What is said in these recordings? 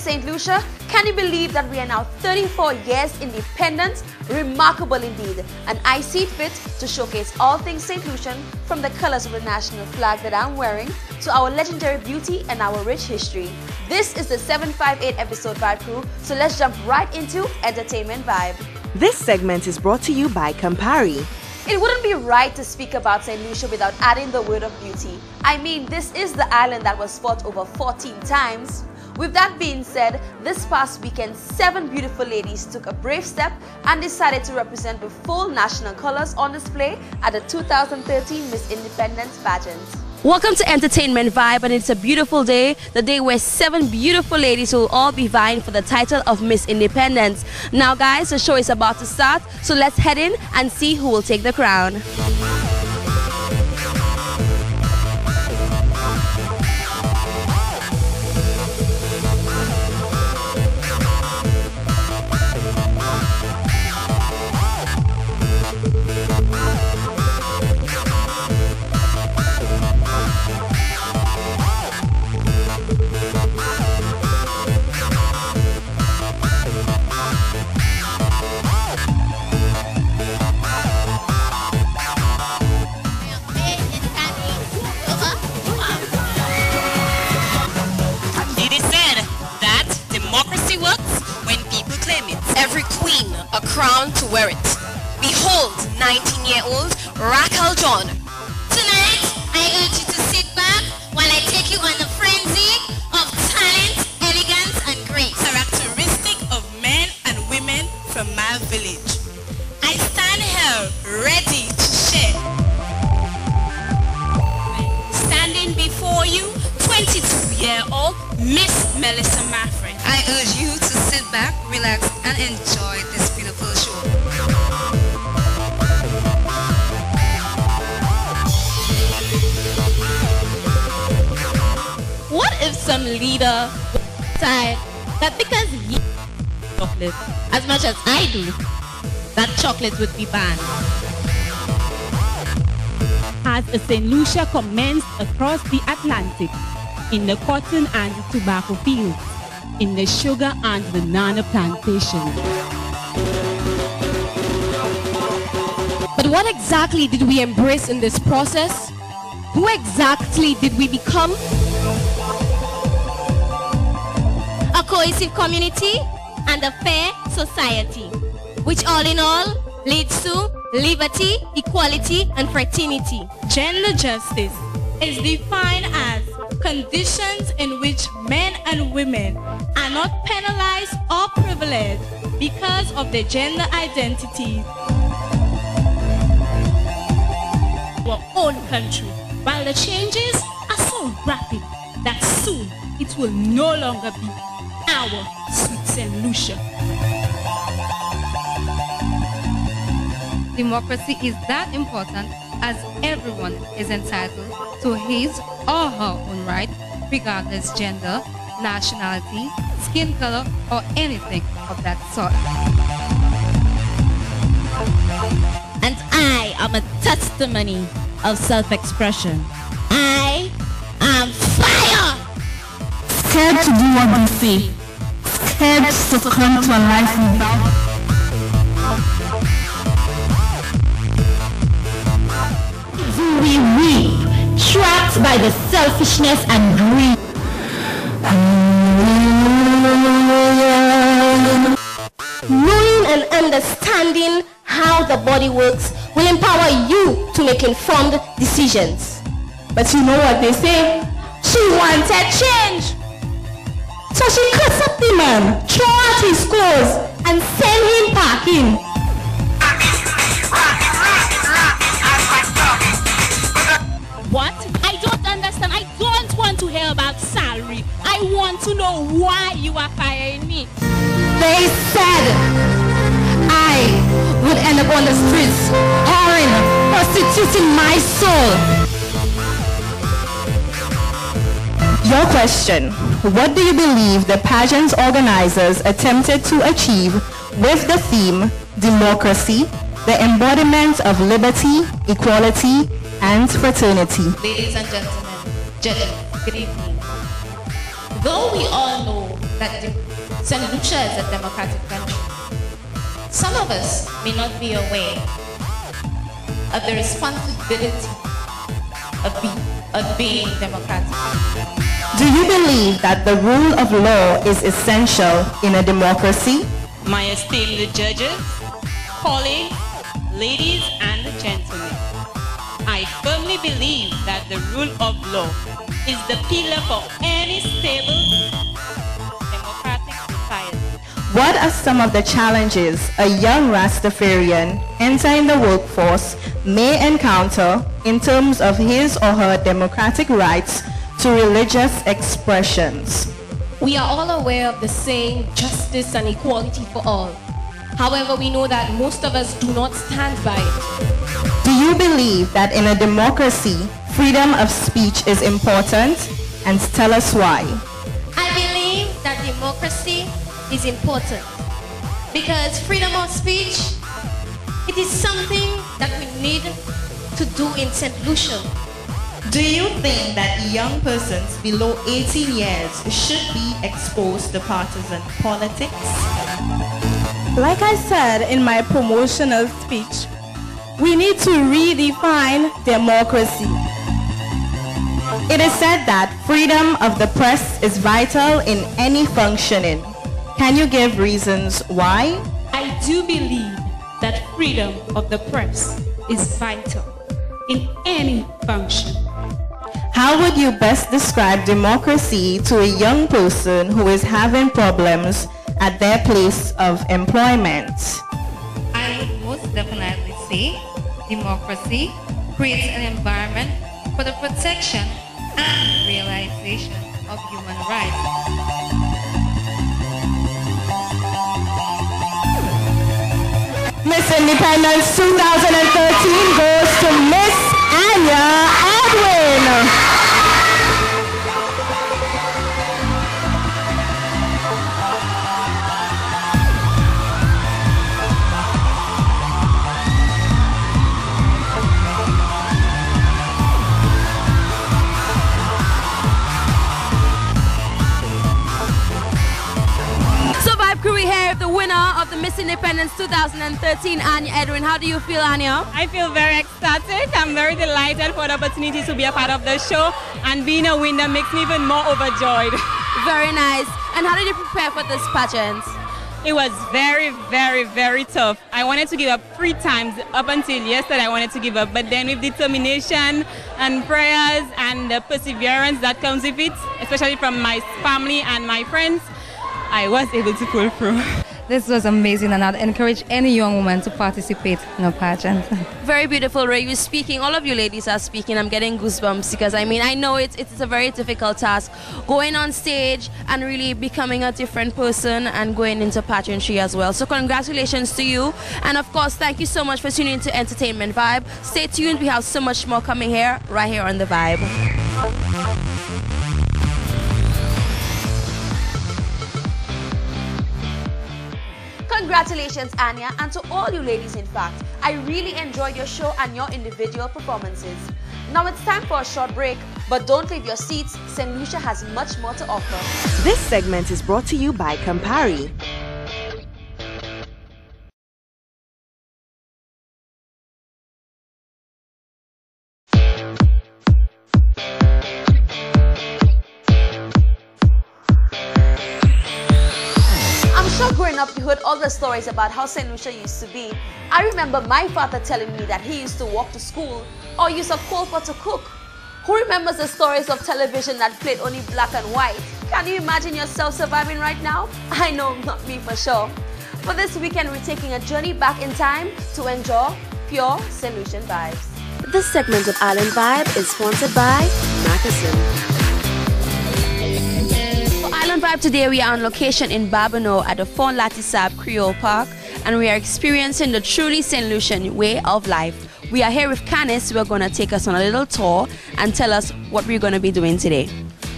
St. Lucia, can you believe that we are now 34 years independent? Remarkable indeed. And I see it fit to showcase all things St. Lucian, from the colors of the national flag that I'm wearing to our legendary beauty and our rich history. This is the 758 episode Vibe Crew, so let's jump right into Entertainment Vibe. This segment is brought to you by Campari. It wouldn't be right to speak about St. Lucia without adding the word of beauty. I mean, this is the island that was fought over 14 times. With that being said, this past weekend, 7 beautiful ladies took a brave step and decided to represent the full national colors on display at the 2013 Miss Independence pageant. Welcome to Entertainment Vibe, and it's a beautiful day, the day where 7 beautiful ladies will all be vying for the title of Miss Independence. Now guys, the show is about to start, so let's head in and see who will take the crown. A crown to wear it. Behold, 19-year-old Raquel John. Tonight, I urge you to sit back while I take you on the frenzy of talent, elegance, and grace. Characteristic of men and women from my village. I stand here ready to share. Standing before you, 22-year-old Miss Melissa Maffrey. I urge you to sit back, relax, and enjoy this beautiful show. What if some leader decide that because he chocolate as much as I do, that chocolate would be banned? As a St. Lucia commenced across the Atlantic, in the cotton and the tobacco fields, in the sugar and banana plantation. But what exactly did we embrace in this process? Who exactly did we become? A cohesive community and a fair society, which all in all leads to liberty, equality, and fraternity. Gender justice is defined as conditions in which men and women are not penalized or privileged because of their gender identity. Our own country, while the changes are so rapid that soon it will no longer be our sweet St. Lucia. Democracy is that important, as everyone is entitled to his or her own right, regardless gender, nationality, skin color, or anything of that sort. And I am a testimony of self-expression. I am fire! Scared to do what they say, scared to succumb to a life without. We trapped by the selfishness and greed. Knowing and understanding how the body works will empower you to make informed decisions. But you know what they say? She wanted change. So she cuts up the man, throw out his clothes, and send him packing. What? I don't understand. I don't want to hear about salary. I want to know why you are firing me. They said I would end up on the streets, whoring, prostituting my soul. Your question: what do you believe the pageant's organizers attempted to achieve with the theme Democracy, the embodiment of liberty, equality, and fraternity? Ladies and gentlemen, good evening. Though we all know that St. Lucia is a democratic country. Some of us may not be aware of the responsibility of being democratic. Do you believe that the rule of law is essential in a democracy? My esteemed judges, colleagues, ladies and gentlemen, I firmly believe that the rule of law is the pillar for any stable democratic society. What are some of the challenges a young Rastafarian entering the workforce may encounter in terms of his or her democratic rights to religious expressions? We are all aware of the saying, justice and equality for all. However, we know that most of us do not stand by it. Do you believe that in a democracy, freedom of speech is important? And tell us why. I believe that democracy is important because freedom of speech, it is something that we need to do in St. Lucia. Do you think that young persons below 18 years should be exposed to partisan politics? Like I said in my promotional speech, we need to redefine democracy. It is said that freedom of the press is vital in any functioning. Can you give reasons why? I do believe that freedom of the press is vital in any function. How would you best describe democracy to a young person who is having problems at their place of employment? I would most definitely say democracy creates an environment for the protection and realization of human rights. Miss Independence 2013 goes to Miss Anya Edwin. The winner of the Miss Independence 2013, Anya Edwin. How do you feel, Anya? I feel very ecstatic. I'm very delighted for the opportunity to be a part of the show, and being a winner makes me even more overjoyed. Very nice. And how did you prepare for this pageant? It was very, very, very tough. I wanted to give up 3 times. Up until yesterday, I wanted to give up. But then with determination and prayers and the perseverance that comes with it, especially from my family and my friends, I was able to pull through. This was amazing, and I'd encourage any young woman to participate in a pageant. Very beautiful, Ray. You're speaking, all of you ladies are speaking. I'm getting goosebumps because I mean, I know it's a very difficult task going on stage and really becoming a different person and going into pageantry as well. So congratulations to you. And of course, thank you so much for tuning into Entertainment Vibe. Stay tuned. We have so much more coming here, right here on The Vibe. Congratulations, Anya, and to all you ladies, in fact. I really enjoyed your show and your individual performances. Now it's time for a short break, but don't leave your seats. St. Lucia has much more to offer. This segment is brought to you by Campari. Growing up, you heard all the stories about how St. Lucia used to be. I remember my father telling me that he used to walk to school or use a coal pot to cook. Who remembers the stories of television that played only black and white? Can you imagine yourself surviving right now? I know, not me for sure. For this weekend, we're taking a journey back in time to enjoy pure St. Lucian vibes. This segment of Island Vibe is sponsored by Mackerson. Island Vibe today, we are on location in Babonneau at the Fond Latissab Creole Park, and we are experiencing the truly St. Lucian way of life. We are here with Canis, who are going to take us on a little tour and tell us what we're going to be doing today.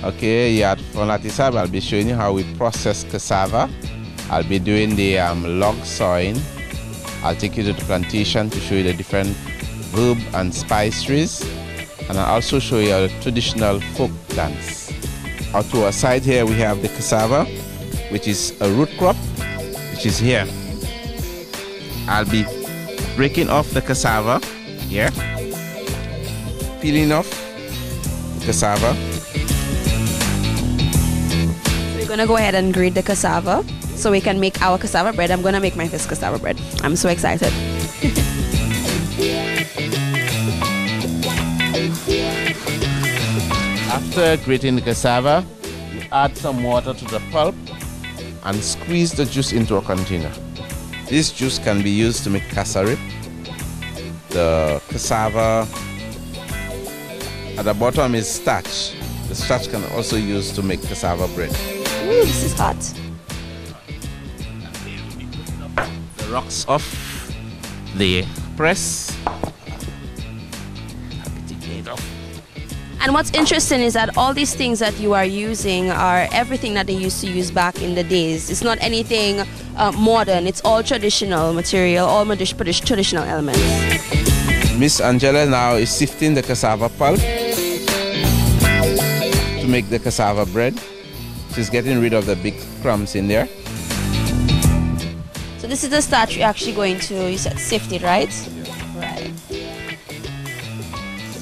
Okay, yeah, at Fond Latissab, I'll be showing you how we process cassava. I'll be doing the log sawing. I'll take you to the plantation to show you the different herb and spiceries, and I'll also show you a traditional folk dance. To our side here we have the cassava. which is a root crop, which is here. I'll be breaking off the cassava here, peeling off the cassava. So we're gonna go ahead and grate the cassava so we can make our cassava bread. I'm gonna make my first cassava bread. I'm so excited. After grating the cassava, you add some water to the pulp and squeeze the juice into a container. This juice can be used to make casserip. The cassava at the bottom is starch. The starch can also use to make cassava bread. Ooh, this is hot. The rocks off the press. And what's interesting is that all these things that you are using are everything that they used to use back in the days. It's not anything modern. It's all traditional material, all traditional elements. Miss Angela now is sifting the cassava pulp to make the cassava bread. She's getting rid of the big crumbs in there. So this is the starch you're actually going to, you said, sift it, right? Yeah. Right.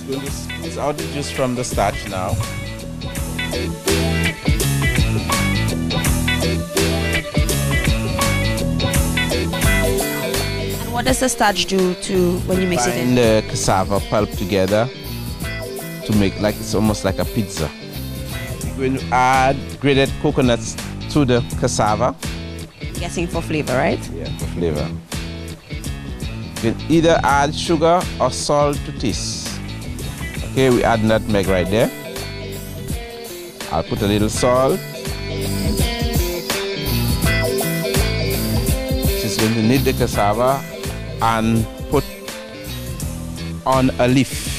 Going to squeeze out the juice from the starch now. And what does the starch do to when you mix it in? Bind the cassava pulp together to make like it's almost like a pizza. We're going to add grated coconuts to the cassava. I'm guessing for flavor, right? Yeah, for flavor. You can either add sugar or salt to taste. Okay, we add nutmeg right there. I'll put a little salt. She's going to knead the cassava and put on a leaf.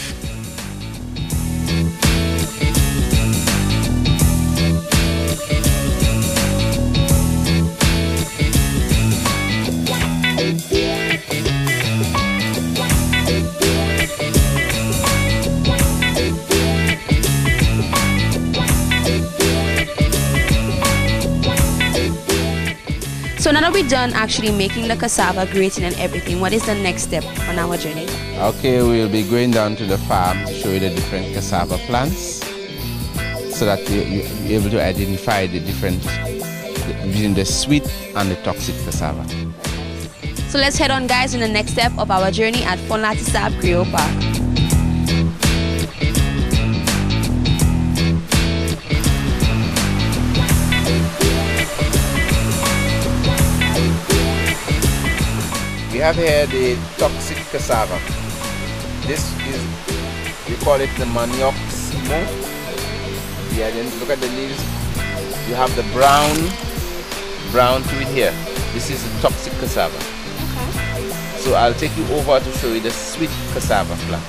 So now that we're done actually making the cassava, grating and everything, what is the next step on our journey? Okay, we'll be going down to the farm to show you the different cassava plants so that you'll be able to identify the difference between the sweet and the toxic cassava. So let's head on, guys, in the next step of our journey at Fon Latisab Griot Park. We have here the toxic cassava. This is, we call it the manioc simo. Yeah, then look at the leaves. You have the brown to it here. This is the toxic cassava. Okay. So I'll take you over to show you the sweet cassava plant.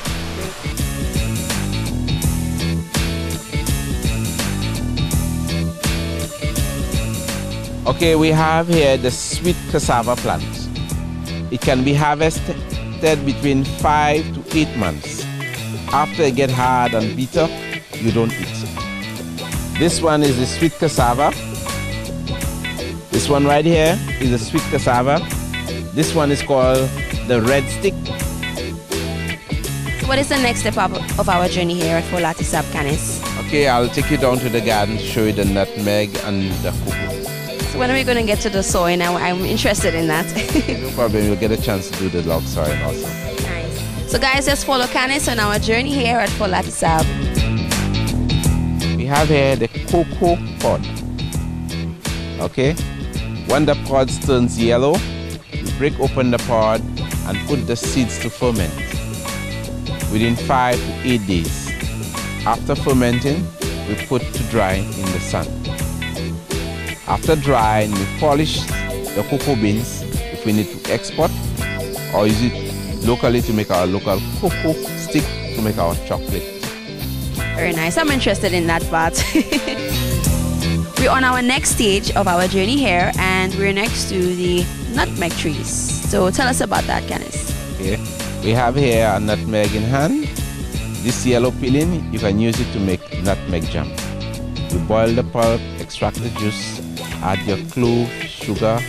Okay, we have here the sweet cassava plant. It can be harvested between 5 to 8 months. After it gets hard and bitter, you don't eat. This one is the sweet cassava. This one right here is the sweet cassava. This one is called the red stick. So what is the next step of our journey here at Fon Latisab, Canis? Okay, I'll take you down to the garden to show you the nutmeg and the cocoa. So when are we going to get to the soy now? I'm interested in that. No problem, you'll get a chance to do the log sawing also. Nice. So guys, let's follow Canis on our journey here at Fon Latisab. We have here the cocoa pod. Okay, when the pod turns yellow, you break open the pod and put the seeds to ferment within 5 to 8 days. After fermenting, we put to dry in the sun. After drying, we polish the cocoa beans if we need to export or use it locally to make our local cocoa stick to make our chocolate. Very nice. I'm interested in that part. We're on our next stage of our journey here and we're next to the nutmeg trees. So tell us about that, Canis. Okay. We have here a nutmeg in hand. This yellow peeling, you can use it to make nutmeg jam. You boil the pulp, extract the juice, add your clove, sugar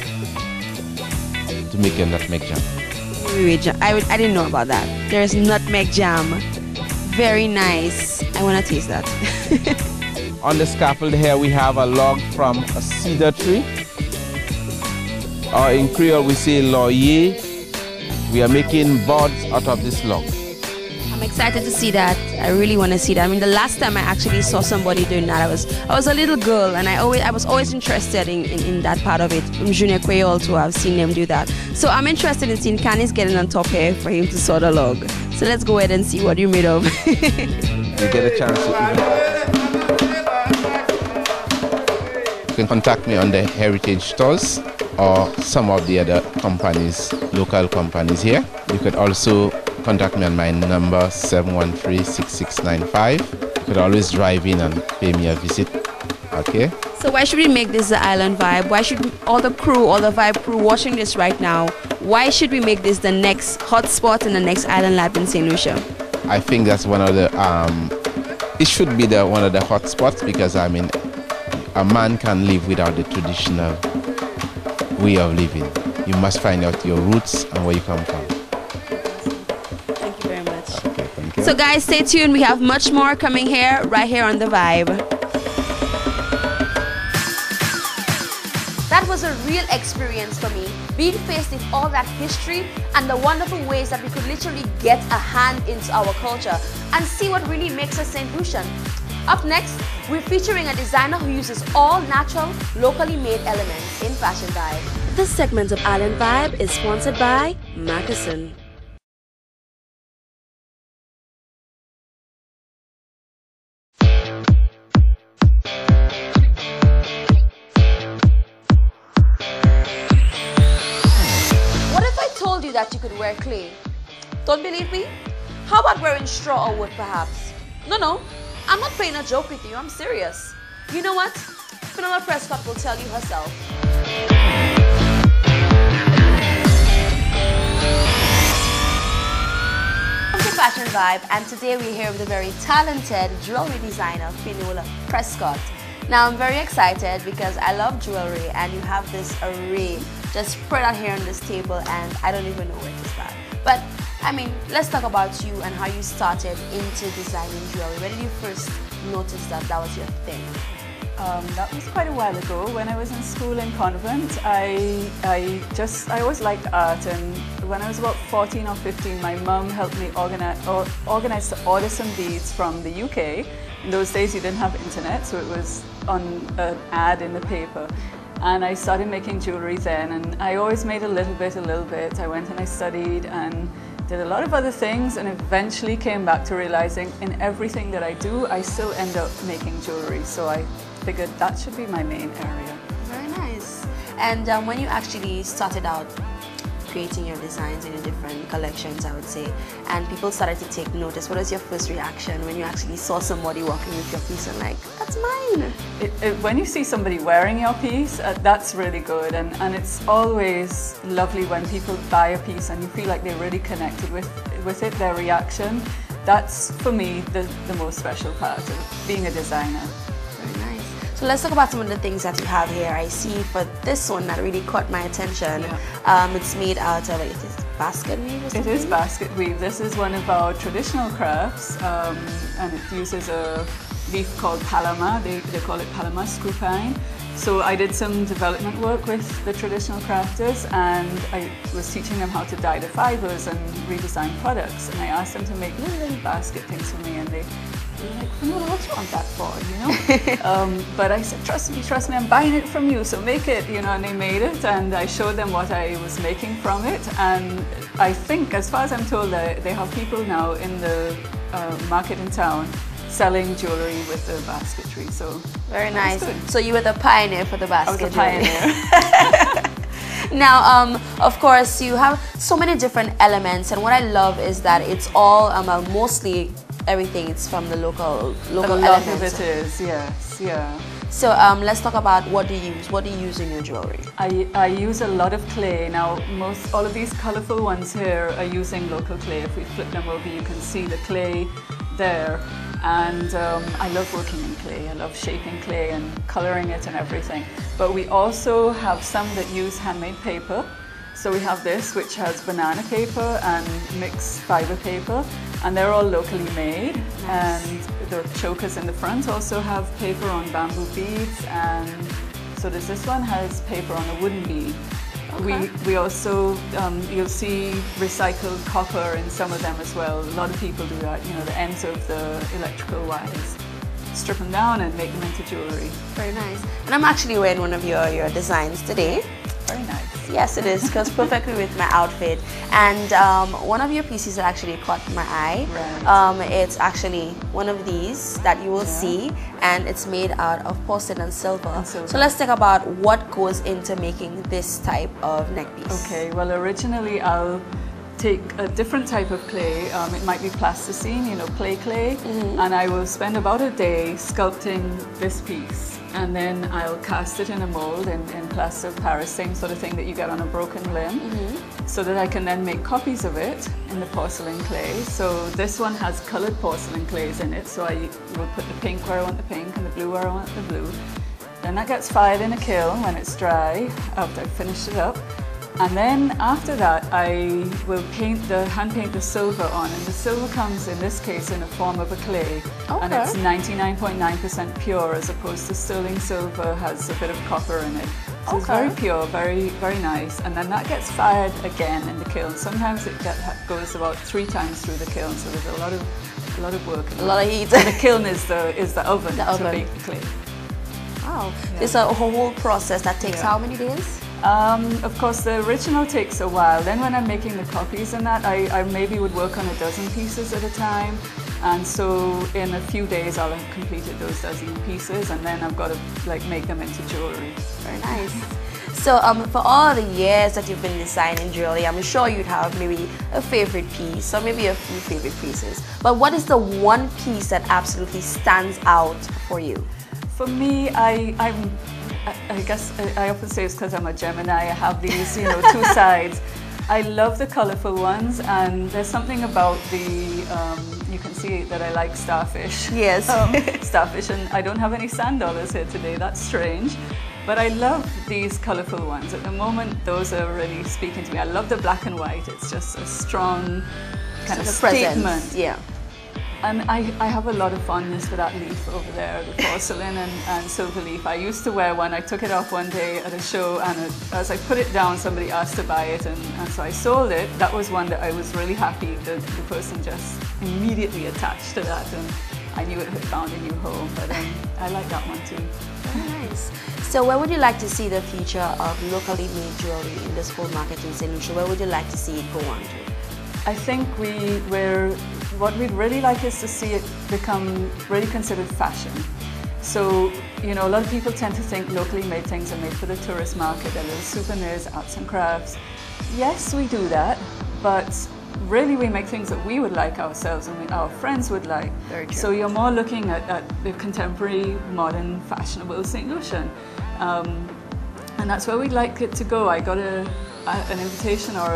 to make your nutmeg jam. I didn't know about that. There's nutmeg jam. Very nice. I want to taste that. On the scaffold here we have a log from a cedar tree. Or in Creole we say laurier. We are making boards out of this log. I'm excited to see that. I really want to see that. I mean, the last time I actually saw somebody doing that, I was a little girl, and I was always interested in that part of it. From Junior Creole too, I've seen them do that. So I'm interested in seeing Canis getting on top here for him to saw the log. So let's go ahead and see what you're made of. You get a chance to you can contact me on the heritage stores or some of the other companies, local companies here. You could also contact me on my number 713-6695. You could always drive in and pay me a visit. Okay? So why should we make this the island vibe? Why should all the vibe crew watching this right now, why should we make this the next hotspot in the next Island Lab in St. Lucia? I think that's one of the it should be one of the hotspots, because I mean a man can live without the traditional way of living. You must find out your roots and where you come from. Thank you very much. Okay, thank you. So guys, stay tuned. We have much more coming here, right here on The Vibe. That was a real experience for me, being faced with all that history and the wonderful ways that we could literally get a hand into our culture and see what really makes us St. Lucian. Up next, we're featuring a designer who uses all natural, locally made elements in Fashion Vibe. This segment of Island Vibe is sponsored by Mackerson. What if I told you that you could wear clay? Don't believe me? How about wearing straw or wood perhaps? No. I'm not playing a joke with you, I'm serious. You know what? Finola Prescott will tell you herself. Welcome to Fashion Vibe, and today we're here with a very talented jewelry designer, Finola Prescott. Now I'm very excited because I love jewelry, and you have this array just spread out here on this table, and I don't even know where to start. But I mean, let's talk about you and how you started into designing jewelry. When did you first notice that was your thing? That was quite a while ago. When I was in school in convent, I always liked art, and when I was about 14 or 15, my mum helped me organize to order some beads from the UK. In those days, you didn't have internet, so it was on an ad in the paper. And I started making jewelry then, and I always made a little bit. I went and I studied and did a lot of other things, and eventually came back to realizing in everything that I do, I still end up making jewelry. So I figured that should be my main area. Very nice. And when you actually started out creating your designs in your different collections, I would say, and people started to take notice, what was your first reaction when you actually saw somebody walking with your piece and like, that's mine? When you see somebody wearing your piece, that's really good, and it's always lovely when people buy a piece and you feel like they're really connected with it, their reaction. That's, for me, the most special part of being a designer. Very nice. So let's talk about some of the things that you have here. I see for this one that really caught my attention. Yeah. It's made out of, it is basket weave or something? It is basket weave. This is one of our traditional crafts, and it uses a leaf called palama. They call it palama scupine. So I did some development work with the traditional crafters, and I was teaching them how to dye the fibers and redesign products. And I asked them to make little basket things for me, and they were like, "No, what do you want that for?" You know. But I said, "Trust me, I'm buying it from you, so make it." You know, and they made it, and I showed them what I was making from it. And I think, as far as I'm told, they have people now in the market in town selling jewelry with the basketry. So very nice. So you were the pioneer for the basket. I was a pioneer. Now, of course, you have so many different elements, and what I love is that it's all mostly everything. It's from the local elements. A lot of it is, yes, yeah. So let's talk about what do you use. What do you use in your jewelry? I use a lot of clay. Now, all of these colorful ones here are using local clay. If we flip them over, you can see the clay there. And I love working in clay. I love shaping clay and coloring it and everything. But we also have some that use handmade paper. So we have this, which has banana paper and mixed fiber paper, and they're all locally made. Nice. And the chokers in the front also have paper on bamboo beads, and so this one has paper on a wooden bead. Okay. We also, you'll see recycled copper in some of them as well. A lot of people do that, you know, the ends of the electrical wires. Strip them down and make them into jewelry. Very nice. And I'm actually wearing one of your designs today. Very nice. Yes, it is. Goes perfectly with my outfit. And one of your pieces that actually caught my eye. Right. It's actually one of these that you will see, and it's made out of porcelain and silver. So let's talk about what goes into making this type of neck piece. Okay. Well, originally I'll take a different type of clay. It might be plasticine, you know, clay, and I will spend about a day sculpting this piece. And then I'll cast it in a mold in plaster of Paris, same sort of thing that you get on a broken limb, so that I can then make copies of it in the porcelain clay. So this one has colored porcelain clays in it, so I will put the pink where I want the pink and the blue where I want the blue. Then that gets fired in a kiln when it's dry, after I've finished it up. And then after that, I will hand paint the silver on, and the silver comes in this case in a form of a clay, and it's 99.9% pure, as opposed to sterling silver has a bit of copper in it. So it's very pure, very, very nice. And then that gets fired again in the kiln. Sometimes it goes about 3 times through the kiln, so there's a lot of work. A lot of heat. And the kiln is the oven to bake the clay. Wow, it's a whole process that takes how many days? Of course, the original takes a while. Then when I'm making the copies and that, I maybe would work on a dozen pieces at a time. And so in a few days, I'll have completed those dozen pieces, and then I've got to make them into jewelry. Very nice. So for all the years that you've been designing jewelry, I'm sure you'd have maybe a favorite piece or maybe a few favorite pieces. But what is the one piece that absolutely stands out for you? For me, I guess I often say it's because I'm a Gemini. I have these, you know, 2 sides. I love the colorful ones, and there's something about the, you can see that I like starfish. Yes. Starfish, and I don't have any sand dollars here today. That's strange. But I love these colorful ones. At the moment, those are really speaking to me. I love the black and white. It's just a strong kind of statement. Yeah. And I have a lot of fondness for that leaf over there, the porcelain and silver leaf. I used to wear one. I took it off one day at a show, and as I put it down, somebody asked to buy it, and so I sold it. That was one that I was really happy that the person just immediately attached to that, and I knew it had found a new home. But I like that one too. Very nice. So where would you like to see the future of locally made jewelry in this whole market in St. Lucia? Where would you like to see it go on to? I think what we'd really like is to see it become really considered fashion. So, you know, a lot of people tend to think locally made things are made for the tourist market, they're little souvenirs, arts and crafts. Yes, we do that, but really we make things that we would like ourselves and our friends would like. Very true. So you're more looking at the contemporary, modern, fashionable St. Lucian. And that's where we'd like it to go. I got an invitation, or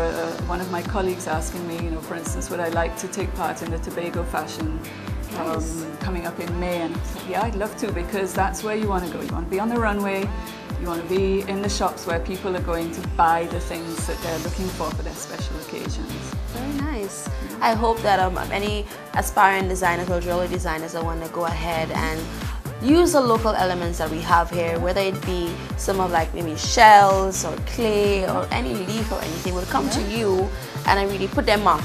one of my colleagues asking me, you know, for instance, would I like to take part in the Tobago fashion coming up in May? And I said, yeah, I'd love to, because that's where you want to go. You want to be on the runway, you want to be in the shops where people are going to buy the things that they're looking for their special occasions. Very nice. I hope that any aspiring designers or jewelry designers that want to go ahead and use the local elements that we have here, whether it be some of like maybe shells or clay or any leaf or anything, will come to you and I really put their mark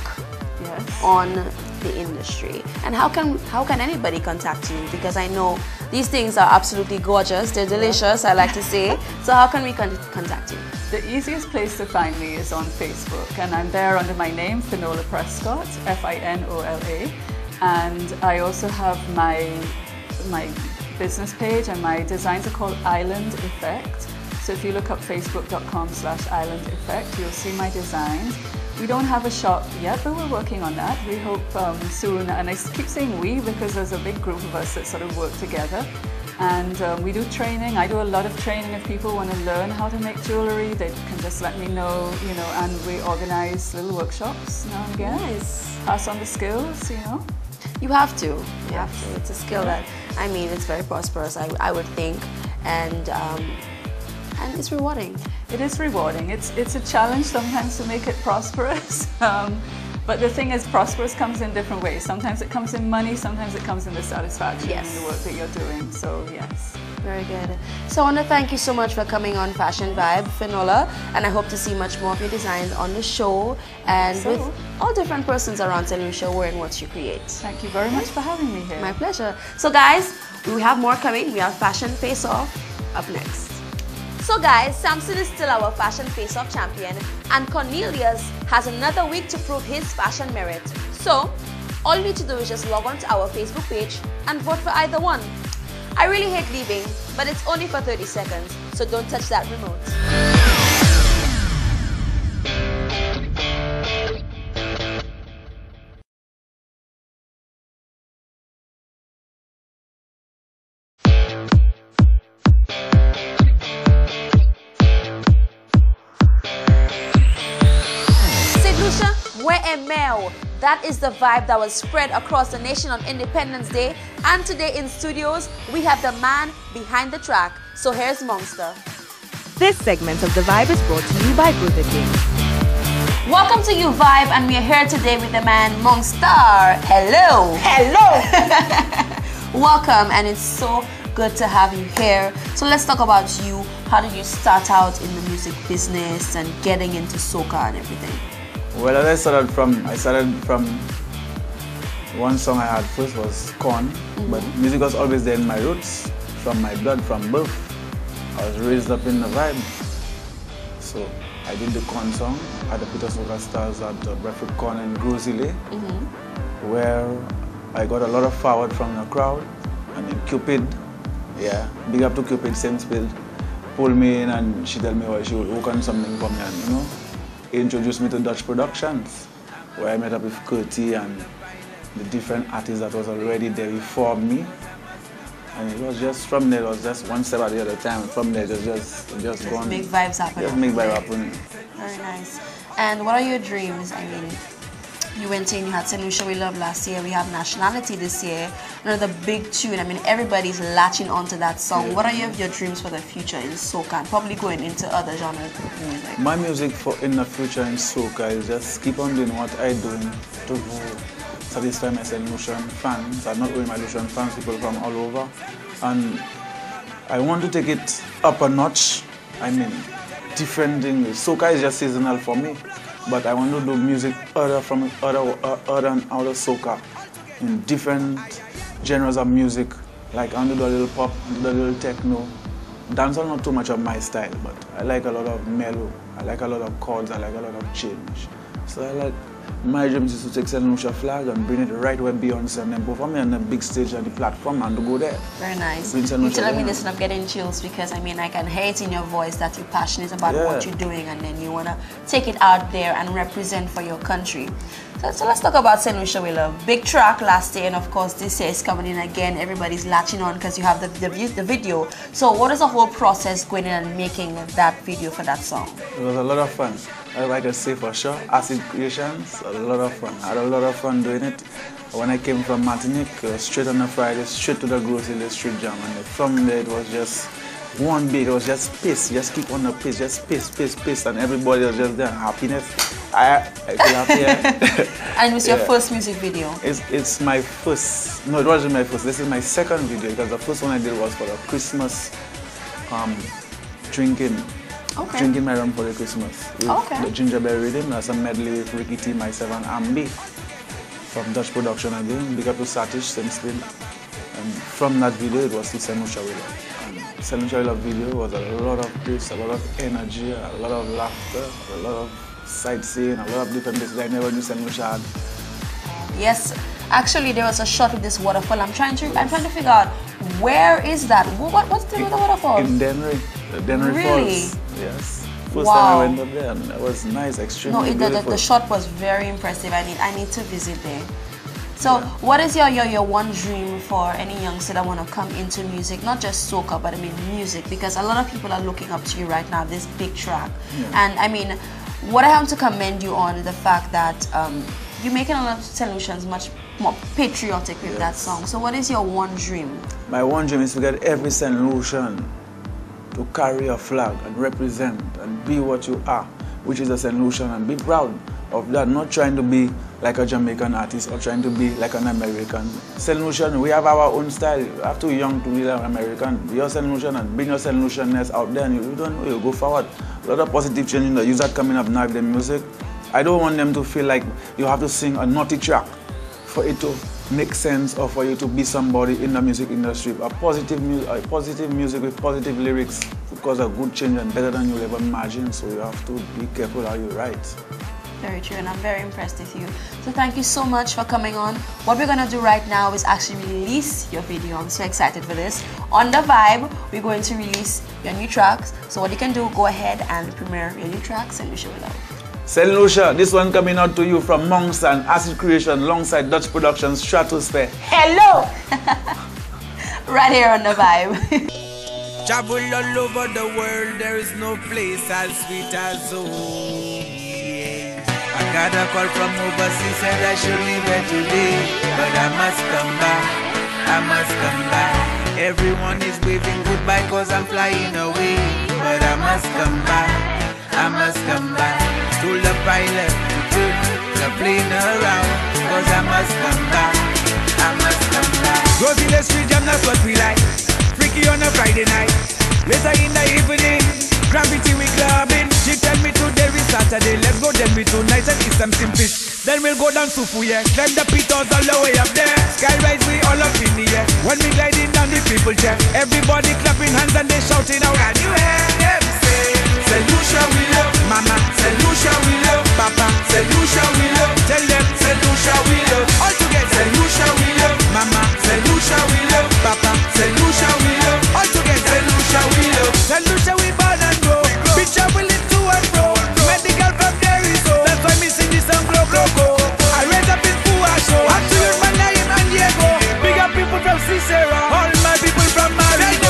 on the industry. And how can anybody contact you? Because I know these things are absolutely gorgeous, they're delicious, I like to say. So how can we contact you? The easiest place to find me is on Facebook, and I'm there under my name, Finola Prescott, Finola. And I also have my business page, and my designs are called Island Effect. So if you look up facebook.com/Island Effect, you'll see my designs. We don't have a shop yet, but we're working on that. We hope soon, and I keep saying we because there's a big group of us that sort of work together. And we do training. I do a lot of training. If people want to learn how to make jewelry, they can just let me know, you know, and we organize little workshops now and again. Nice. Pass on the skills, you know. You have to. You have to. It's a skill that, I mean, it's very prosperous, I would think, and it's rewarding. It is rewarding. It's a challenge sometimes to make it prosperous. But the thing is, prosperous comes in different ways. Sometimes it comes in money, sometimes it comes in the satisfaction in the work that you're doing. So yes. Very good. So I want to thank you so much for coming on Fashion Vibe, Finola, and I hope to see much more of your designs on the show and with all different persons around St. Lucia wearing what you create. Thank you very much for having me here. My pleasure. So guys, we have more coming. We have Fashion Face Off up next. So guys, Samson is still our Fashion Face Off champion, and Cornelius has another week to prove his fashion merit. So all you need to do is just log on to our Facebook page and vote for either one. I really hate leaving, but it's only for 30 seconds, so don't touch that remote. St. Lucia, we're a male. That is the vibe that was spread across the nation on Independence Day. And today in studios, we have the man behind the track. So here's Monster. This segment of The Vibe is brought to you by Brother King. Welcome to You Vibe, and we are here today with the man Monster. Hello. Hello. Welcome, and it's so good to have you here. So let's talk about you. How did you start out in the music business and getting into soca and everything? Well, I started from one song I had first was Corn, but music was always there in my roots, from my blood, from birth. I was raised up in the vibe. So I did the Corn song at the Peter Soca Stars at Bradford Corn in Grosile, where I got a lot of forward from the crowd. And then Cupid, big up to Cupid, same spirit, pulled me in and she told me she would work on something for me, and you know, introduced me to Dutch Productions, where I met up with Curti and the different artists that was already there before me. And it was just from there, it was just one step at the other time. From there, just gone. Make vibes happen. Just make vibes happen. Very nice. And what are your dreams? I mean, you went in, you had St. Lucia We Love last year, we have Nationality this year, another big tune. I mean, everybody's latching onto that song. What are your dreams for the future in soca and probably going into other genres of music? My music in the future in soca is just keep on doing what I'm doing to satisfy my St. Lucian fans, and not only my Lucian fans, people from all over. And I want to take it up a notch. I mean, different things. Soca is just seasonal for me, but I want to do music other and out of soca, in different genres of music. Like I want to do a little pop, do a little techno. Dancehall not too much of my style, but I like a lot of mellow. I like a lot of chords. I like a lot of change. So I like. My dream is to take St. Lucia flag and bring it right where Beyonce and them perform on the big stage on the platform and to go there. Very nice. You're telling me this and I'm getting chills because I mean I can hear it in your voice that you're passionate about what you're doing and then you want to take it out there and represent for your country. So let's talk about St. Lucia We Love. Big track last year and of course this year is coming in again. Everybody's latching on because you have the video. So what is the whole process going in and making that video for that song? It was a lot of fun. I can say for sure, Acid Creations, a lot of fun. I had a lot of fun doing it. When I came from Martinique, straight on a Friday, straight to the Grosile Street Jam. And from there it was just one beat, it was just pace, just keep on the pace, just pace, and everybody was just there, happiness. I feel happy. And it was your first music video? It's my first, no it wasn't my first, this is my second video because the first one I did was for the Christmas drinking my rum for the Christmas. With the Gingerbread Rhythm, that's a medley with Ricky T, myself and Ambi from Dutch Production again. Big up to Satish, same still. And from that video it was the St. Lucia We Love. And St. Lucia We Love video was a lot of pace, a lot of energy, a lot of laughter, a lot of sightseeing, a lot of different places I never knew St. Lucia had. Yes, actually there was a shot with this waterfall. I'm trying to figure out where is that? What's the name of the waterfall? In Dennery. Dennery really? Falls. Yes. First time I went up there and it was nice, extremely beautiful. The shot was very impressive. I need to visit there. So what is your one dream for any youngster that want to come into music, not just soca, but I mean music, because a lot of people are looking up to you right now, this big track. And I mean, what I have to commend you on the fact that you're making a lot of St. Lucians much more patriotic with that song. So what is your one dream? My one dream is to get every St. Lucian to carry a flag and represent and be what you are, which is a St. Lucian, and be proud of that, not trying to be like a Jamaican artist or trying to be like an American. St. Lucian, we have our own style. You are too young to be like American. Be your St. Lucian and bring your St. Lucianness out there, and you don't know, you go forward. A lot of positive change in the youth are coming up now with the music. I don't want them to feel like you have to sing a naughty track for it to make sense or for you to be somebody in the music industry. A positive music with positive lyrics will cause a good change and better than you'll ever imagine. So you have to be careful how you write. Very true, and I'm very impressed with you. So thank you so much for coming on. What we're gonna do right now is actually release your video. I'm so excited for this. On The Vibe, we're going to release your new tracks. So what you can do, go ahead and premiere your new tracks, St. Lucia with Love. St. Lucia, this one coming out to you from Monks and Acid Creation alongside Dutch Productions Stratosphere. Hello! Right here on The Vibe. Travel all over the world, there is no place as sweet as home. I got a call from overseas, said I should leave here today, but I must come back, I must come back. Everyone is waving goodbye cause I'm flying away, but I must come back, I must come back. Told the pilot to turn the plane around, cause I must come back, I must come back. Rose in the street jam, that's what we like. Freaky on a Friday night, later in the evening, Gravity we clubbing. She tell me today is Saturday, let's go then we tonight and eat some simfish. Then we'll go down to Fuye, climb the Peters all the way up there. Skyrise we all up in the air. When we gliding down the people check, everybody clapping hands and they shouting out. Can you hear them say, St. Lucia we love, Mama, St. Lucia we love, Papa, St. Lucia we love. Tell them St. Lucia we love, all together. St. Lucia we love, Mama, St. Lucia we love, Papa, St. Lucia we love, all together. St. Lucia we love, St. Lucia we born and grow. Be traveling to and fro. Medical from there is so. That's why me sing this song glow glow go. I raise up in Fua show. Up to your man Naim and Diego. Big up people from Cicero. All my people from Marino.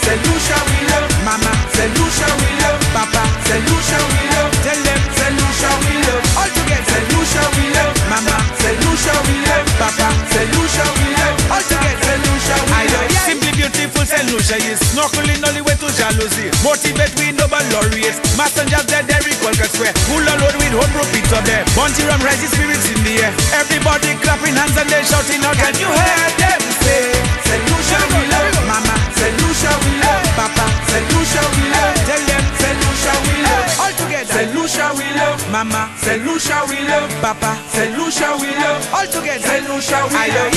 St. Lucia we love, Mama. St. Lucia we love, Papa. St. Lucia we love. Tell them St. Lucia we love. All together. St. Lucia we love, Mama. St. Lucia we love, Papa. St. Lucia we love. All together. St. Lucia we love. Simply beautiful St. Lucia is snorkeling all the way to Jalousie. Motivate we noble laureates. Messengers there, Derrick Walker Square. Full of load with home repeats of them. Bounty rum rises spirits in the air. Everybody clapping hands and they shouting out. Can you hear them say, St. Lucia we love, Mama. St. Lucia we love, Papa. St. Lucia we love. Tell them St. Lucia we love. All together. St. Lucia we love, Mama. St. Lucia we love, Papa. St. Lucia we love. All together. St. Lucia we love.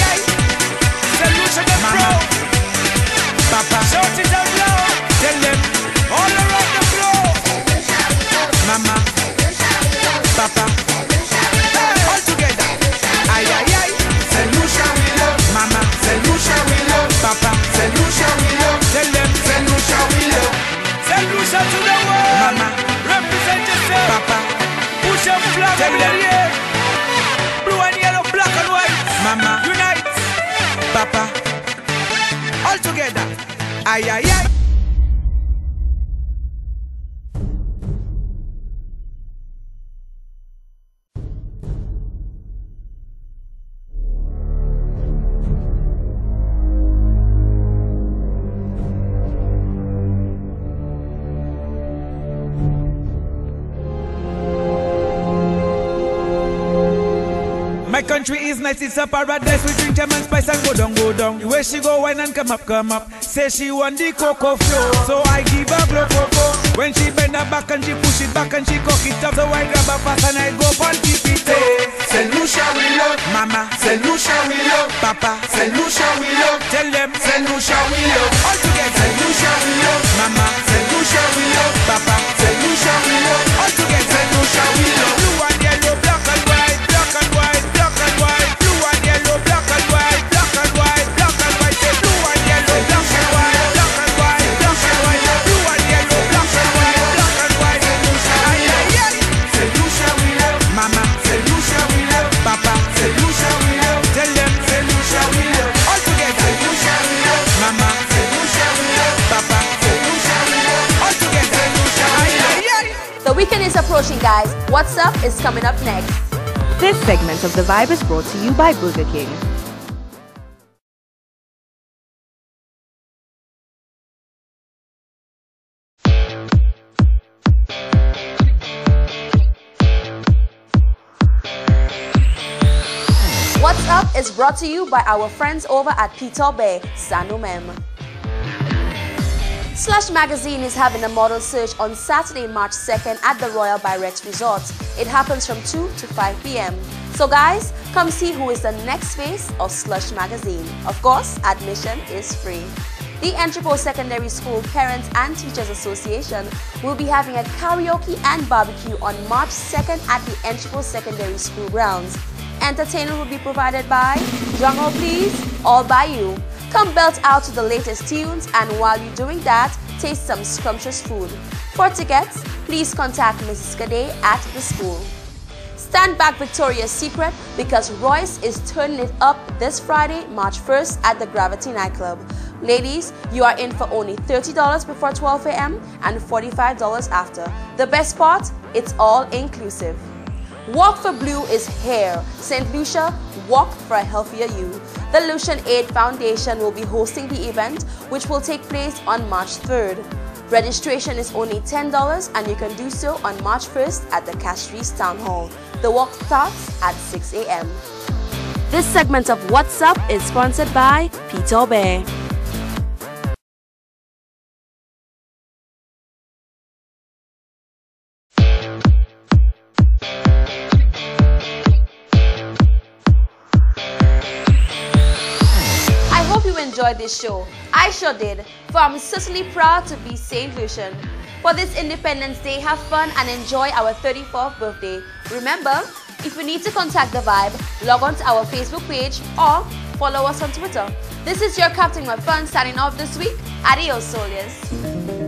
St. Lucia the flow. Papa. Shout it out loud. Tell them all around the floor. Mama. Papa. All together. Ay, ay, ay. St. Lucia we love, Mama. St. Lucia we love, Papa. St. Lucia we love. Tell them St. Lucia we love. St. Lucia to the world. Mama. Represent yourself. Papa. Push your flag in the air. Blue and yellow, black and white. Mama. Unite. Papa. All together. Ay, ay, ay. My country is nice, it's a paradise. We drink jam and spice and go down, go down. The way she go wine and come up, come up. Say she want the cocoa flow, so I give her glow cocoa. When she bend her back and she push it back and she cock it up, so I grab her fast and I go on keep it. St. Lucia we love, Mama. St. Lucia we love, Papa. St. Lucia we love. Tell them St. Lucia we love. All together. St. Lucia we love, Mama. St. Lucia we love, Papa. St. Lucia we love. All together. St. Lucia we love. Blue and yellow, black and white, black and white, black and white. Blue and yellow, black and white, black and white, black and white. Say blue and yellow, black and white, black and white, black and white. Blue and yellow, black and white, black and white. Ay, ay, ay. St. Lucia we love, Mama. St. Lucia we love, Papa. St. Lucia we love. Tell them St. Lucia we love. All together. St. Lucia we love, Mama. St. Lucia we love, Papa. St. Lucia we love. All together. St. Lucia. Ay, ay, ay. The weekend is approaching, guys. What's Up is coming up next. This segment of The Vibe is brought to you by Burger King. What's Up is brought to you by our friends over at Peter Bay, Sanumem. Slush Magazine is having a model search on Saturday, March 2nd at the Royal Byrex Resort. It happens from 2 to 5 p.m. So guys, come see who is the next face of Slush Magazine. Of course, admission is free. The Entrepot Secondary School Parents and Teachers Association will be having a karaoke and barbecue on March 2nd at the Entrepot Secondary School grounds. Entertainment will be provided by Jungle Please, All By You. Come belt out to the latest tunes, and while you're doing that, taste some scrumptious food. For tickets, please contact Mrs. Cadet at the school. Stand back Victoria's Secret because Royce is turning it up this Friday, March 1st at the Gravity Nightclub. Ladies, you are in for only $30 before 12 a.m. and $45 after. The best part, it's all inclusive. Walk for Blue is here. St. Lucia, walk for a healthier you. The Lucian Aid Foundation will be hosting the event, which will take place on March 3rd. Registration is only $10 and you can do so on March 1st at the Castries Town Hall. The walk starts at 6 a.m. This segment of What's Up is sponsored by Peter Bay. Enjoyed this show. I sure did, for I'm certainly proud to be St. Lucian. For this Independence Day, have fun and enjoy our 34th birthday. Remember, if you need to contact The Vibe, log on to our Facebook page or follow us on Twitter. This is your Captain of Fun signing off this week. Adios, soldiers.